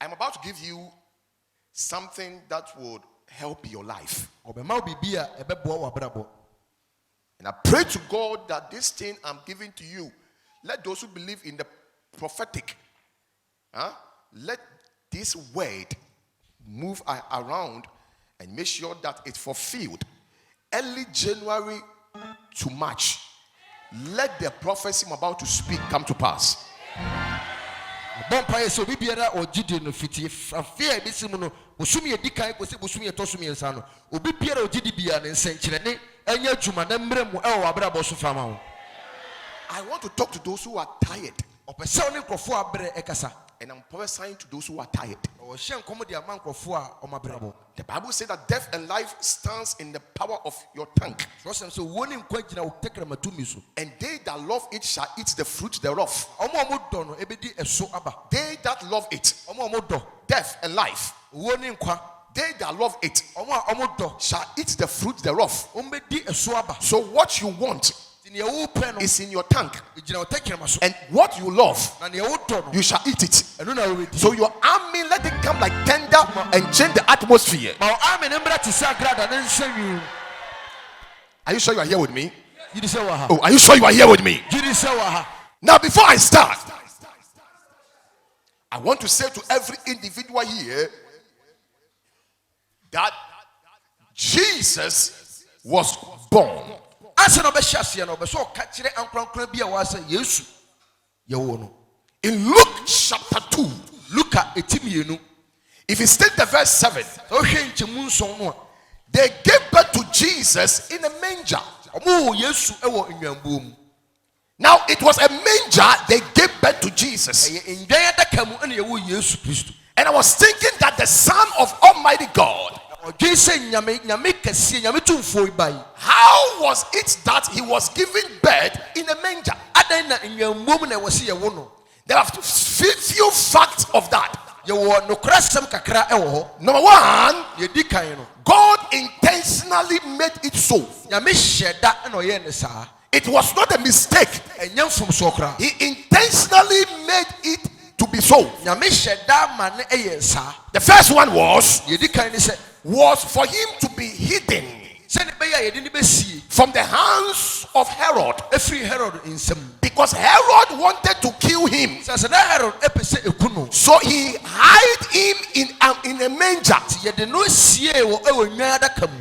I'm about to give you something that would help your life. And I pray to God that this thing I'm giving to you, let those who believe in the prophetic, let this word move around and make sure that it's fulfilled. Early January to March, let the prophecy I'm about to speak come to pass. I want to talk to those who are tired. And I'm prophesying to those who are tired. The Bible says that death and life stands in the power of your tongue. And they that love it shall eat the fruit thereof. They that love it, death and life, they that love it shall eat the fruit thereof. So what you want is in your tongue, and what you love, you shall eat it. So your army, let it come like tender and change the atmosphere. Are you sure you are here with me? Oh, are you sure you are here with me? Now, before I start, I want to say to every individual here that Jesus was born. In Luke chapter 2, if you take the verse 7, they gave birth to Jesus in a manger. Now it was a manger they gave birth to Jesus. And I was thinking that the Son of Almighty God, how was it that he was giving birth in a manger? There are few facts of that. Number one, God intentionally made it so. It was not a mistake. He intentionally made it to be so. The first one was for him to be hidden from the hands of Herod, because Herod wanted to kill him. So he hid him in a manger.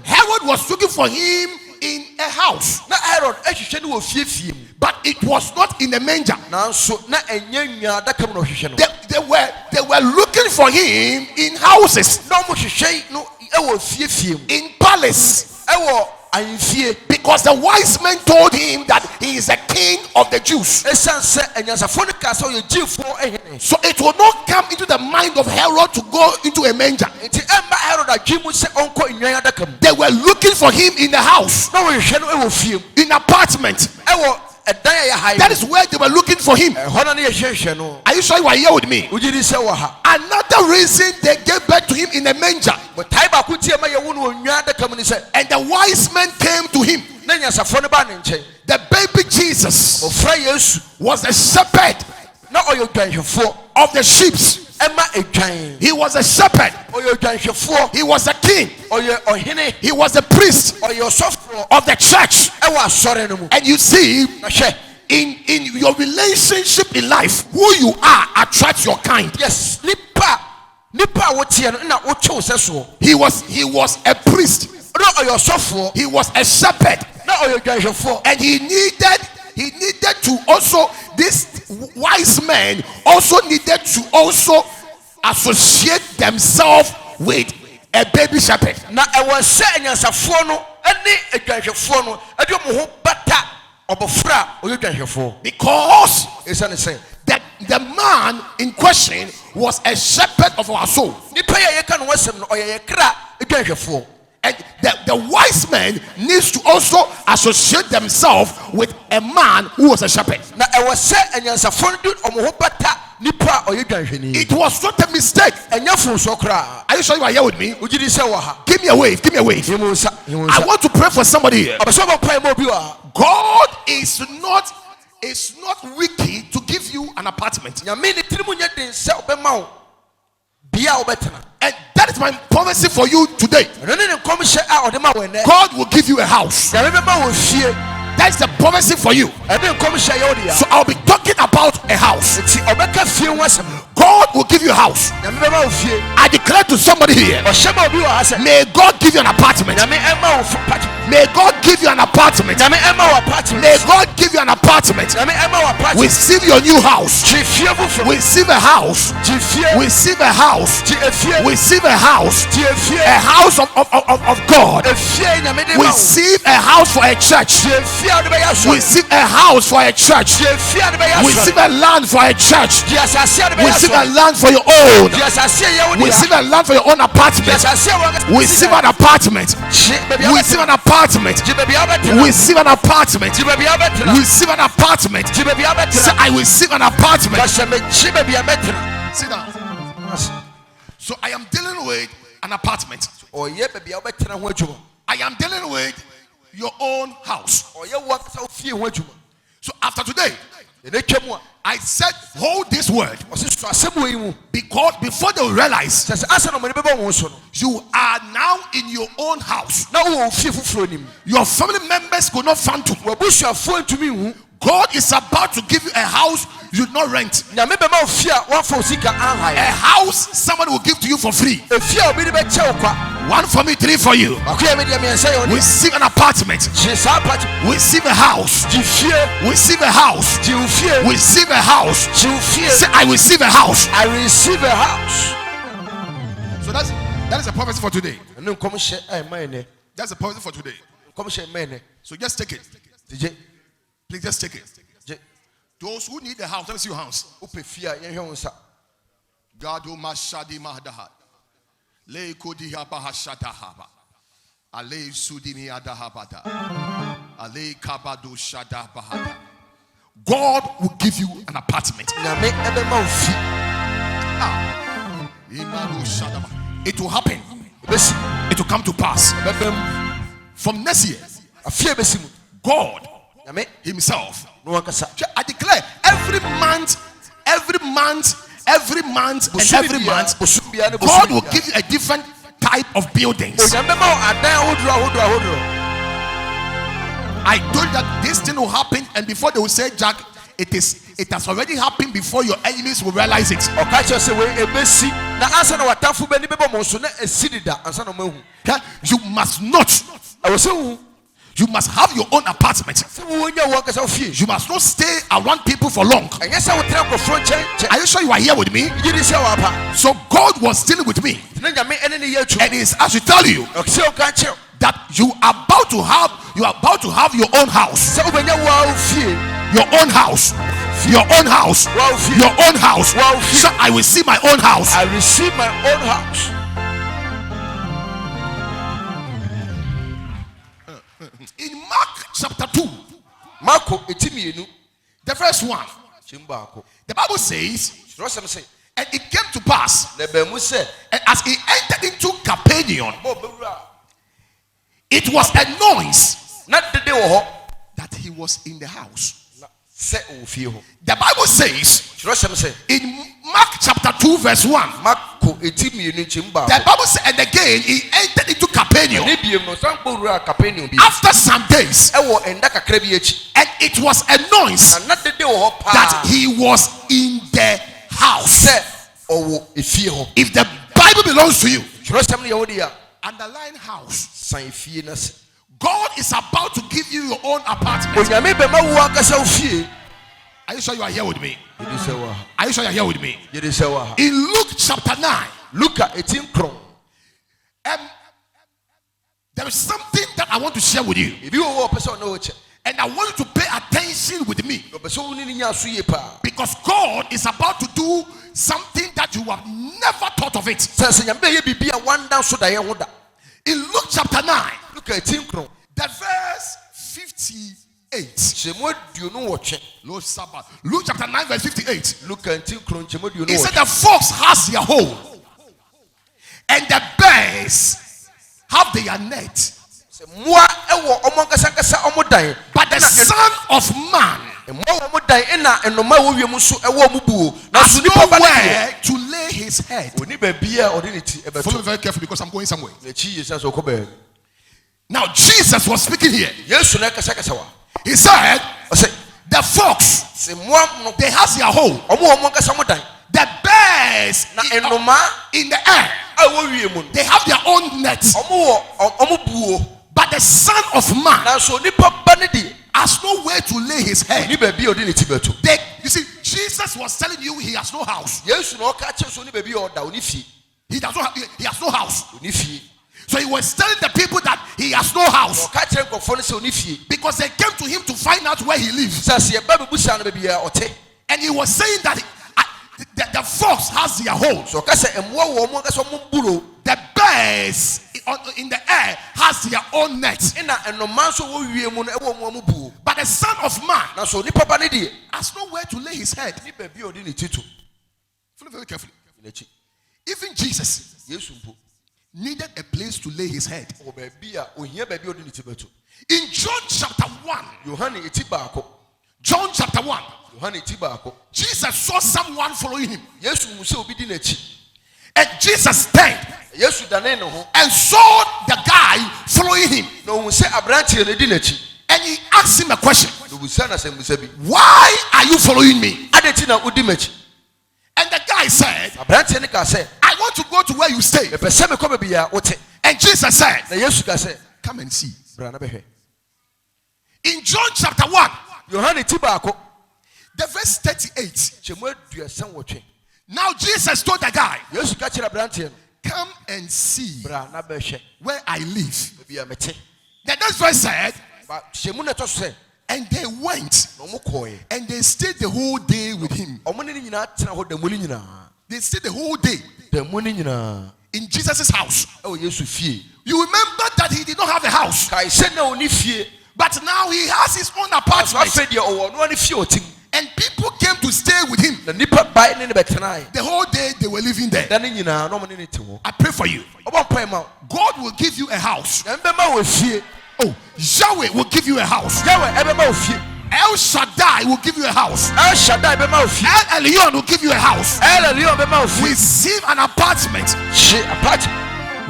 Herod was looking for him in a house, but it was not in a manger. They were looking for him in houses, in palace, because the wise men told him that he is a king of the Jews. So it will not come into the mind of Herod to go into a manger. They were looking for him in the house, in apartment. That is where they were looking for him. Are you sure you are here with me? Another reason they gave birth to him in a manger, and the wise men came to him. The baby Jesus was a shepherd of the sheep. He was a shepherd. He was a king. He was a priest of the church. And you see, in your relationship in life, who you are attracts your kind. Yes. He was a priest. He was a shepherd. And he needed to also, this wise man also needed to also associate themselves with a baby shepherd. Because the man in question was a shepherd of our soul. And the wise man needs to also associate themselves with a man who was a shepherd. It was not a mistake. Are you sure you are here with me? Give me a wave. Give me a wave. I want to pray for somebody here. God is not wicked to give you an apartment. And that is my prophecy for you today. God will give you a house. That's the prophecy for you. So I'll be talking about a house. God will give you a house. I declare to somebody here, may God give you an apartment. May God give you an apartment. May God give you an apartment. Receive your new house. Receive a house. Receive a house. Receive a house. A house of God. Receive a house for a church. Receive a house for a church. Receive a land for a church. Receive a land for your own. Receive a land for your own apartment. Receive an apartment. Receive an apartment. Receive an apartment. Receive an apartment. Say, I receive an apartment. Sit down. So I am dealing with an apartment. I am dealing with your own house. So after today, I said, hold this word, because before they realize you are now in your own house, your family members could not find to. God is about to give you a house you do not rent. A house someone will give to you for free. 1 for me, 3 for you. Receive an apartment. Receive a house. Receive a house. Receive a house. Say, I receive a house. I receive a house. So that is a prophecy for today. That's a prophecy for today. So just take it. Please just take it. Those who need the house, let me see your house. Gado mashadi mahdaha. Le kodiha bahashadahaba. Ale sudini adahabada. Ale kabado shadabahada. God will give you an apartment. It will happen. It will come to pass. From next year, God Himself, I declare, every month, God will give you a different type of buildings. I told you that this thing will happen, and before they will say, Jack, it has already happened before your enemies will realize it. You must not. You must have your own apartment. You must not stay around people for long. Are you sure you are here with me? So God was dealing with me, and He is actually tell you that you are about to have your own house. Your own house. Your own house. Your own house. So I will see my own house. I receive my own house. In Mark chapter 2, the verse 1, the Bible says, and it came to pass, and as he entered into Capernaum, it was a noise that he was in the house. The Bible says in Mark chapter 2 verse 1, the Bible says, and again he entered into Capernaum after some days, and it was a noise that he was in the house. If the Bible belongs to you, underline house. God is about to give you your own apartment. Are you sure you are here with me? Are you sure you are here with me? In Luke chapter 9, there is something that I want to share with you, and I want you to pay attention with me, because God is about to do something that you have never thought of it. In Luke chapter 9, the verse 58. Luke chapter 9 verse 58. He said the fox has their hole, and the bears have their net, but the Son of Man has nowhere to lay his head. Follow me very carefully because I'm going somewhere. Now Jesus was speaking here. He said, the fox, they has their hole. The birds in the air, they have their own nets. But the Son of Man has nowhere to lay his head. You see, Jesus was telling you he has no house. He has no house. So he was telling the people that he has no house because they came to him to find out where he lives. And he was saying that the fox has their holes. The birds in the air has their own nets. But the Son of Man has nowhere to lay his head. Follow very carefully. Even Jesus needed a place to lay his head. In John chapter 1, Jesus saw someone following him. And Jesus turned and saw the guy following him. And he asked him a question. Why are you following me? And the guy said, I want to go to where you stay. And Jesus said, come and see. In John chapter 1, the verse 38. Now Jesus told the guy, come and see where I live. The next verse said, and they went and they stayed the whole day with him. They stayed the whole day in Jesus' house. You remember that he did not have a house, but now he has his own apartment. And people came to stay with him. The whole day they were living there. I pray for you. God will give you a house. Oh, Yahweh will give you a house. El Shaddai will give you a house. El Elyon will give you a house. Receive an apartment.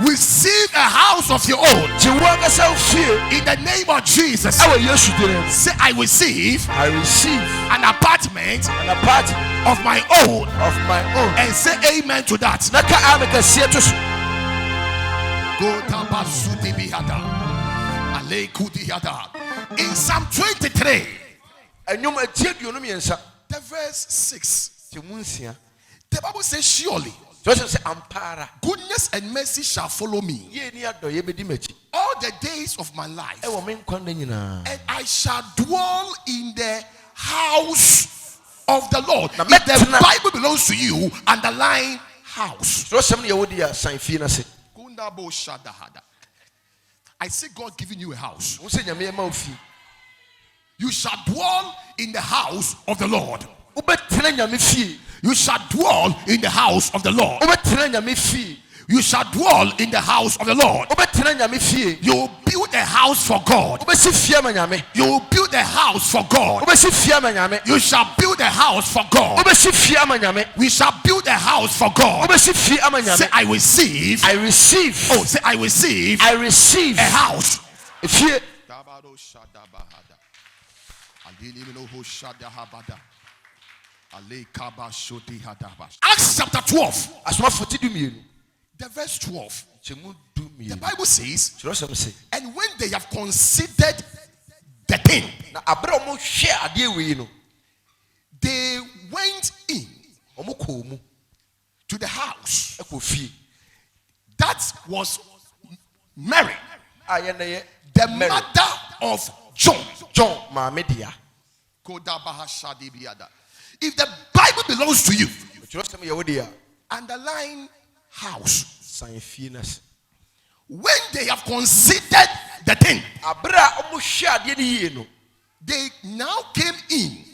Receive a house of your own. In the name of Jesus. Say, I receive an apartment of my own. And say amen to that. In Psalm 23, the verse 6, the Bible says, surely goodness and mercy shall follow me all the days of my life, and I shall dwell in the house of the Lord. If the Bible belongs to you, underline house. I see God giving you a house. You shall dwell in the house of the Lord. You shall dwell in the house of the Lord. You shall dwell in the house of the Lord. You will build a house for God. You will build a house for God. You shall build a house for God. We shall build a house for God. Say, I receive. I receive. Oh, say, I receive. I receive a house. Acts chapter 12. The verse 12. The Bible says, and when they have considered the thing, they went in to the house that was Mary, the mother of John. If the Bible belongs to you, underline house. When they have considered the thing, they now came in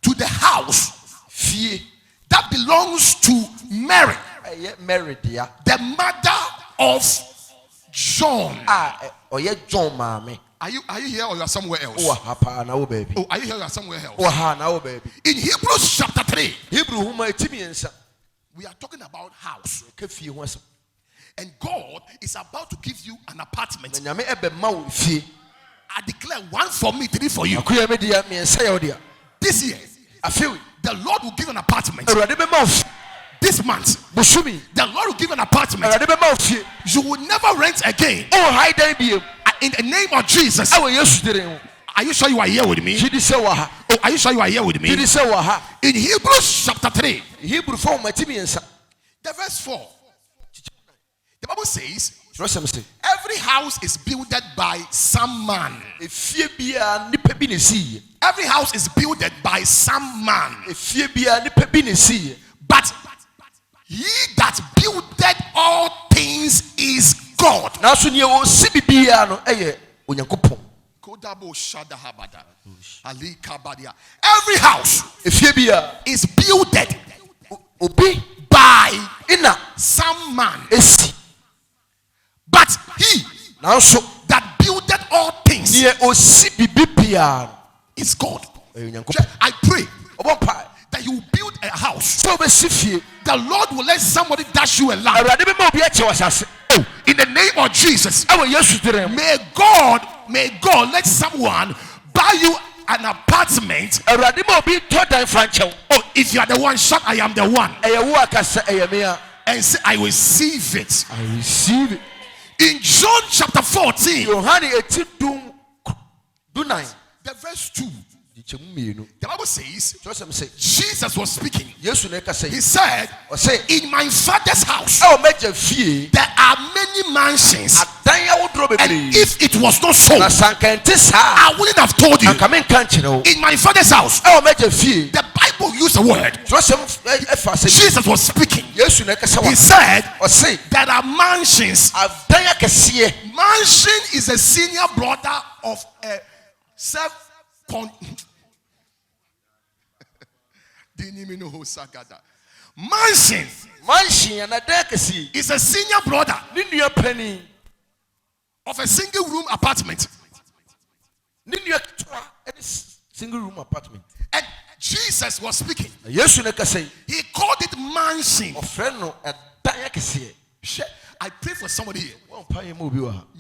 to the house that belongs to Mary, the mother of John. Are you here or you are somewhere else? Oh, baby. Oh, are you here or you are somewhere else? Oh, baby. In Hebrews chapter 3, we are talking about house. And God is about to give you an apartment. I declare 1 for me, 3 for you. This year, I feel the Lord will give an apartment. This month, the Lord will give an apartment. You will never rent again. In the name of Jesus. Are you sure you are here with me? Oh, are you sure you are here with me? In Hebrews chapter 3, the verse 4, the Bible says, every house is builded by some man. Every house is builded by some man. But he that builded all things is God. Every house is builded by some man. But he that builded all things is God. I pray that you build a house. The Lord will let somebody dash you a lamp. Oh, in the name of Jesus. May God let someone buy you an apartment. Oh, if you are the one, shout, I am the one. And say, I receive it. I receive it. In John chapter 14, the verse 2, the Bible says, Jesus was speaking. He said, in my Father's house there are many mansions, and if it was not so, I wouldn't have told you. In my Father's house, the Bible used a word. Jesus was speaking. He said there are mansions. Mansion is a senior brother of a mansion is a senior brother of a single room apartment. And Jesus was speaking. He called it mansion. I pray for somebody here.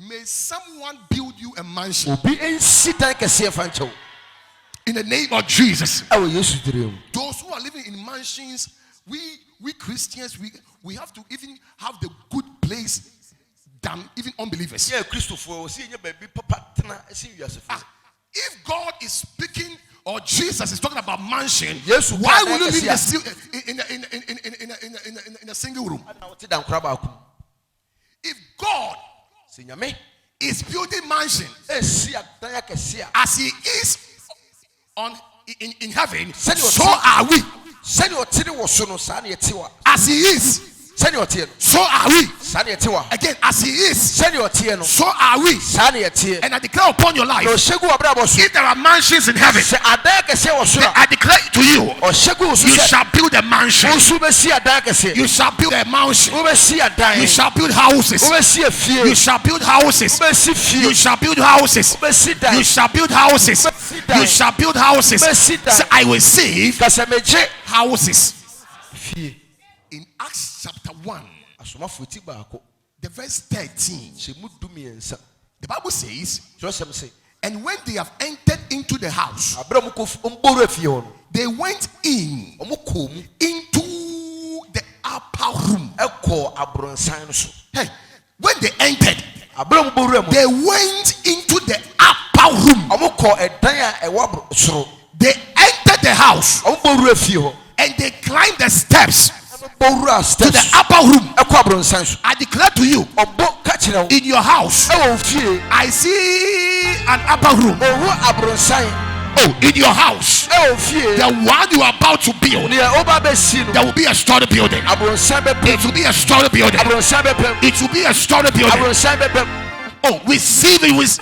May someone build you a mansion. In the name of Jesus. Those who are living in mansions, we Christians, we have to even have the good place than even unbelievers. If God is speaking or Jesus is talking about mansion, why will you live in a single room? If God is building mansion as He is in heaven, so are we. As He is, so are we. Again, as He is, so are we. And I declare upon your life, if there are mansions in heaven, I declare to you, you shall build a mansion. You shall build a mansion. You shall build houses. You shall build houses. You shall build houses. You shall build houses. You shall build houses. So I will see houses. In Acts chapter 1, the verse 13, the Bible says, and when they have entered into the house, they went into the upper room. Hey, when they entered, they went into the upper room. They entered the house and they climbed the steps to the upper room. I declare to you, in your house, I see an upper room. Oh, in your house, the one you are about to build, there will be a story building. It will be a story building. It will be a story building. Oh, receive it with.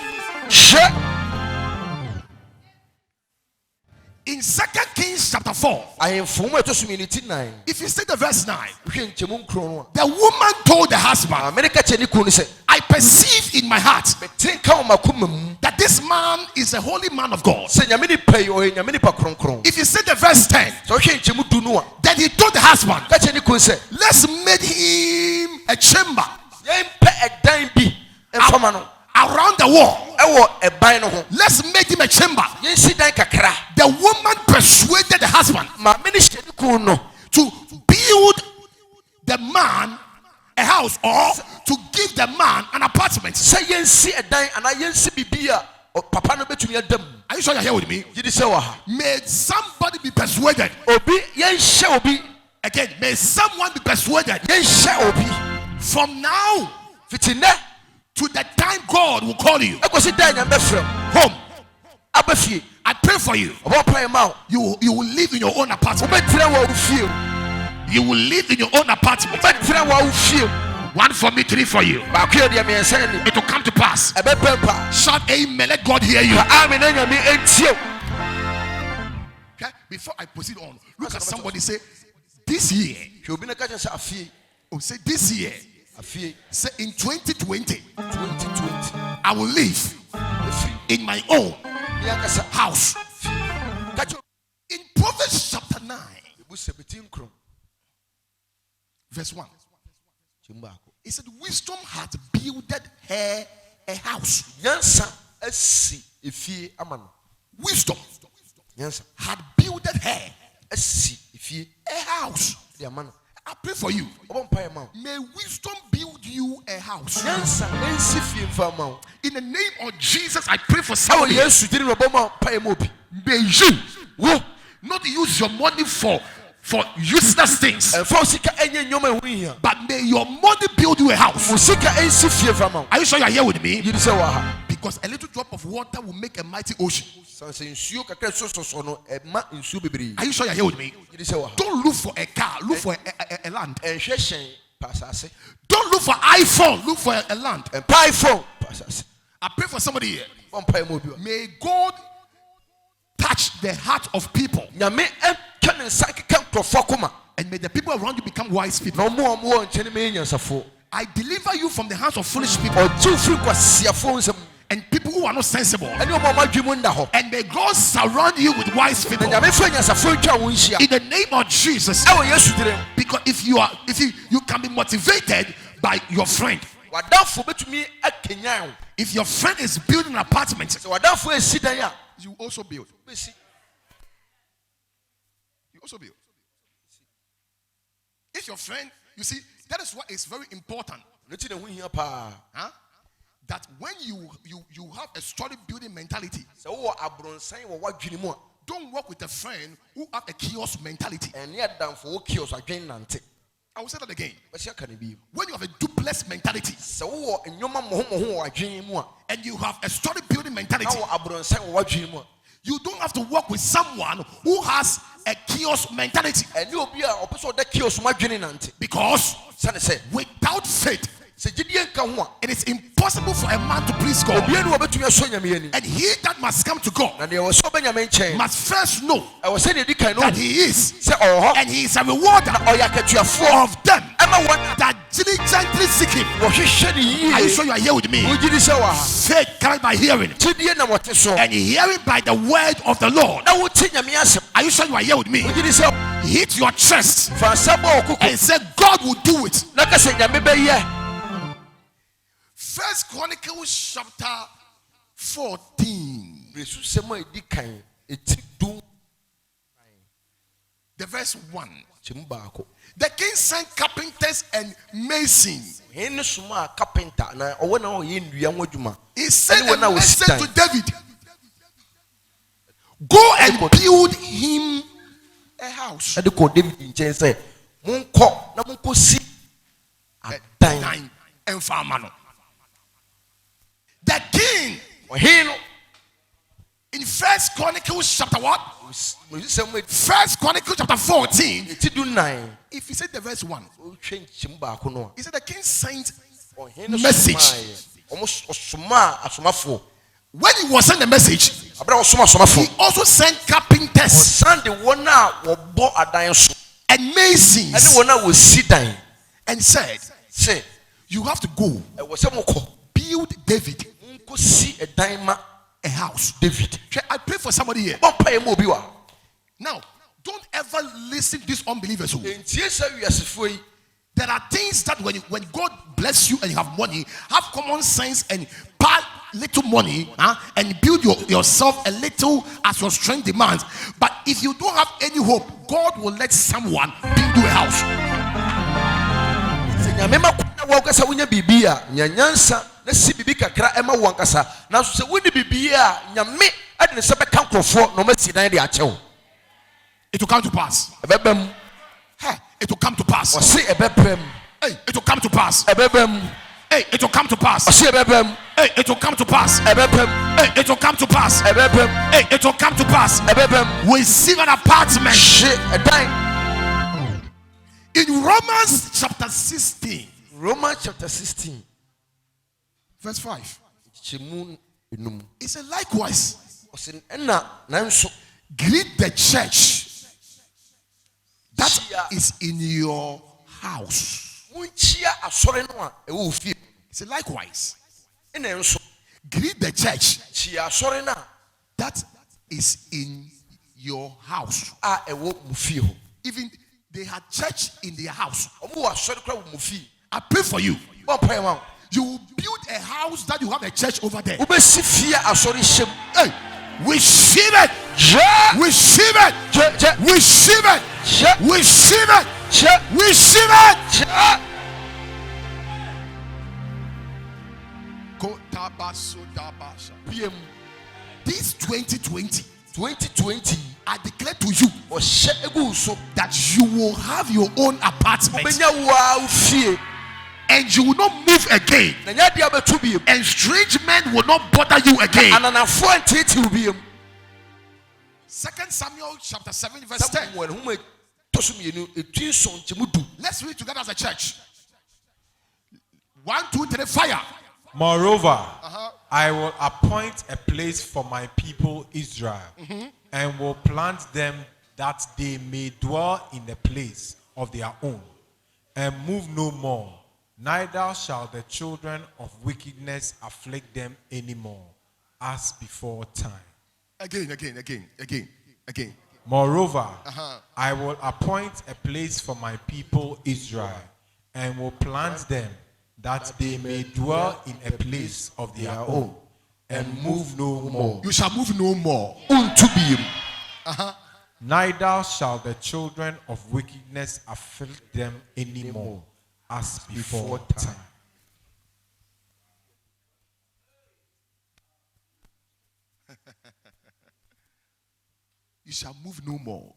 In 2 Kings chapter 4, if you see the verse 9, the woman told the husband, I perceive in my heart that this man is a holy man of God. If you see the verse 10, then he told the husband, let's make him a chamber around the wall. Let's make him a chamber. The woman persuaded the husband to build the man a house, or to give the man an apartment. Are you sure you're here with me? May somebody be persuaded. Again, may someone be persuaded. From now to the time God will call you home, I pray for you. You will live in your own apartment. You will live in your own apartment. 1 for me, 3 for you. It will come to pass. Shout amen. Let God hear you. Okay? Before I proceed on, look at somebody, say, this year. Oh, say this year. Say in 2020, I will live in my own house. In Proverbs chapter 9, verse 1, it said, wisdom hath builded her a house. Wisdom had builded her a house. I pray for you. May wisdom build you a house. In the name of Jesus, I pray for somebody. May you not use your money for useless things, but may your money build you a house. Are you sure you are here with me? Because a little drop of water will make a mighty ocean. Are you sure you are here with me? Don't look for a car, look for a land. Don't look for iPhone, look for a land. I pray for somebody here. May God touch the heart of people, and may the people around you become wise people. I deliver you from the hands of foolish people and people who are not sensible. And may God surround you with wise people in the name of Jesus. Because if you can be motivated by your friend. If your friend is building an apartment, you also build. You also build. If your friend, you see, that is what is very important. Huh? That when you have a solid building mentality, don't work with a friend who have a kiosk mentality. I will say that again. When you have a duplex mentality and you have a solid building mentality, you don't have to work with someone who has a kiosk mentality. Because without faith, it is impossible for a man to please God. And he that must come to God must first know that he is, and he is a rewarder of them that diligently seek him. Are you sure you are here with me? Faith comes by hearing, and hearing by the word of the Lord. Are you sure you are here with me? Hit your chest and say, God will do it. 1 Chronicles chapter 14, the verse 1. The king sent carpenters and masons. He sent a message to David, go and build him a house. The king in 1 Chronicles chapter what? 1 Chronicles chapter 14. If you say the verse 1, he said the king sent a message. When he was sent the message, He also sent carpenters and masons and said, say, you have to go build David a house. David. I pray for somebody here. Now, don't ever listen to these unbelievers. There are things that when God bless you and you have money, have common sense and pay little money and build yourself a little as your strength demands. But if you don't have any hope, God will let someone build you a house. It will come to pass. It will come to pass. Hey, it will come to pass. Hey, it will come to pass. Hey, it will come to pass. Hey, it will come to pass. Hey, it will come to pass. We receive an apartment. In Romans chapter 16. Verse 5. It said, likewise, greet the church that is in your house. He said, likewise, greet the church that is in your house. Even they had church in their house. I pray for you. You will build a house that you have a church over there. Hey, receive it. Receive it. Receive it. Receive it. Receive it. This 2020, I declare to you that you will have your own apartment. And you will not move again. And strange men will not bother you again. 2 Samuel chapter 7 verse 10. Let's read together as a church. 1, 2, 3, fire. Moreover, I will appoint a place for my people Israel, and will plant them that they may dwell in a place of their own, and move no more. Neither shall the children of wickedness afflict them anymore, as before time. Again. Moreover, I will appoint a place for my people Israel, and will plant them that they may dwell in a place of their own, and move no more. You shall move no more. Neither shall the children of wickedness afflict them anymore, as before time. You shall move no more.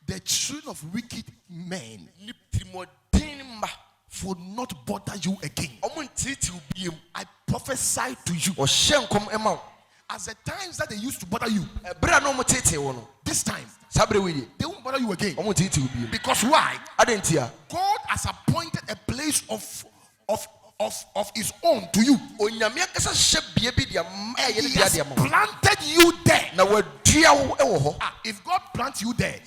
The children of wicked men will not bother you again. I prophesy to you. As the times that they used to bother you, this time they won't bother you again. Because why? God has appointed a place of his own to you. He has planted you there. If God plants you there,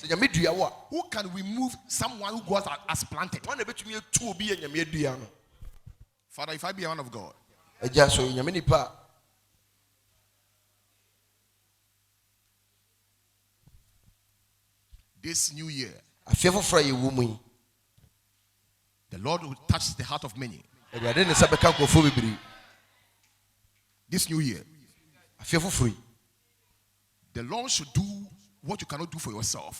who can remove someone who God has planted? Father, if I be a man of God, this new year, the Lord will touch the heart of many. This new year, the Lord should do what you cannot do for yourself.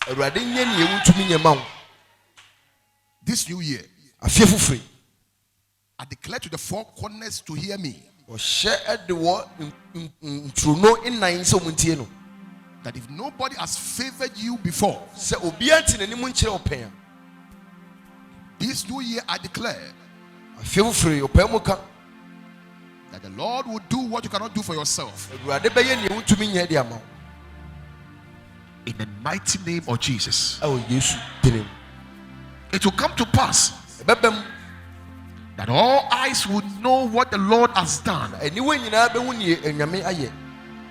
This new year, I declare to the four corners to hear me that if nobody has favored you before, this new year I declare that the Lord will do what you cannot do for yourself. In the mighty name of Jesus. It will come to pass that all eyes will know what the Lord has done.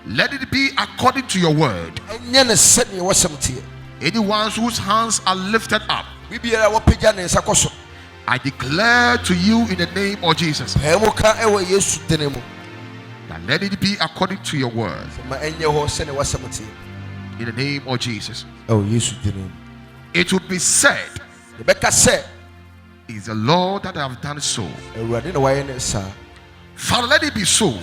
Let it be according to your word. Anyone whose hands are lifted up, I declare to you in the name of Jesus, that let it be according to your word. In the name of Jesus. It will be said, is the Lord that I have done so. Father, let it be so.